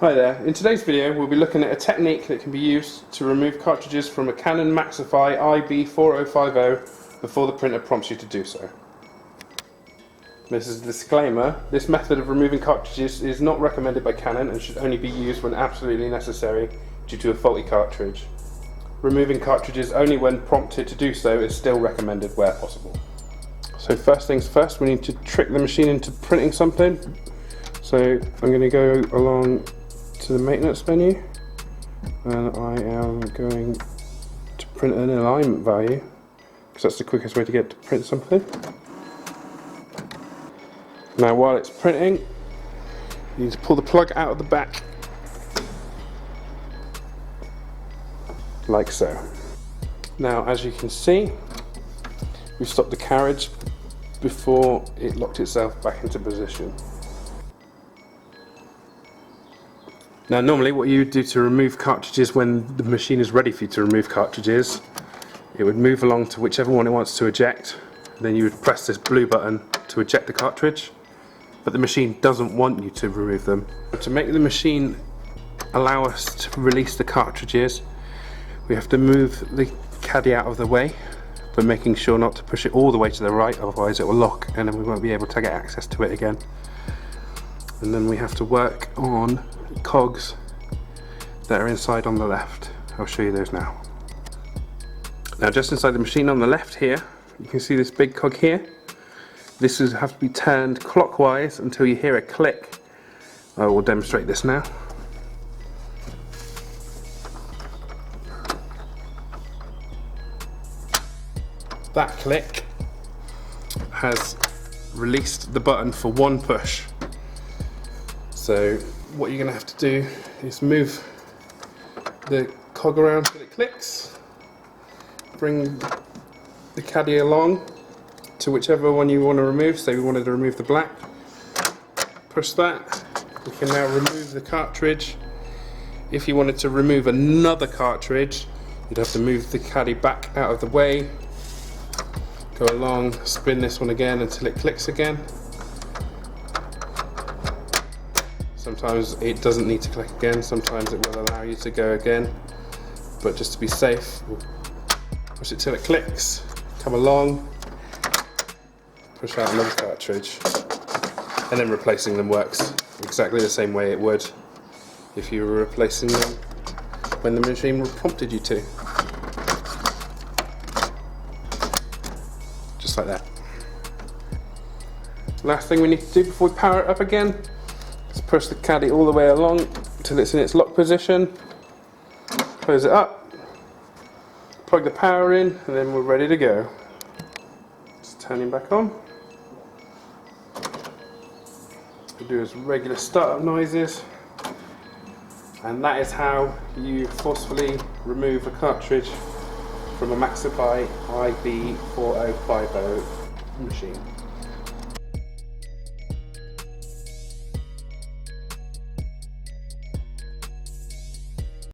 Hi there, in today's video we'll be looking at a technique that can be used to remove cartridges from a Canon Maxify IB4050 before the printer prompts you to do so. This is a disclaimer, this method of removing cartridges is not recommended by Canon and should only be used when absolutely necessary due to a faulty cartridge. Removing cartridges only when prompted to do so is still recommended where possible. So first things first, we need to trick the machine into printing something. So I'm going to go along to the maintenance menu and I am going to print an alignment value because that's the quickest way to get to print something. Now while it's printing, you need to pull the plug out of the back like so. Now as you can see, we've stopped the carriage before it locked itself back into position. Now normally what you would do to remove cartridges when the machine is ready for you to remove cartridges, it would move along to whichever one it wants to eject, then you would press this blue button to eject the cartridge, but the machine doesn't want you to remove them. To make the machine allow us to release the cartridges, we have to move the caddy out of the way, but making sure not to push it all the way to the right, otherwise it will lock and then we won't be able to get access to it again. And then we have to work on cogs that are inside on the left. I'll show you those now. Now just inside the machine on the left here, you can see this big cog here. This has to be turned clockwise until you hear a click. I will demonstrate this now. That click has released the button for one push. So what you're going to have to do is move the cog around till it clicks, bring the caddy along to whichever one you want to remove. Say we wanted to remove the black, push that. We can now remove the cartridge. If you wanted to remove another cartridge, you'd have to move the caddy back out of the way, go along, spin this one again until it clicks again. Sometimes it doesn't need to click again, sometimes it will allow you to go again, but just to be safe, we'll push it till it clicks, come along, push out another cartridge, and then replacing them works exactly the same way it would if you were replacing them when the machine prompted you to. Just like that. Last thing we need to do before we power it up again, push the caddy all the way along until it's in its lock position, close it up, plug the power in, and then we're ready to go. Just turning back on. We do as regular startup noises, and that is how you forcefully remove a cartridge from a Maxify IB4050 machine.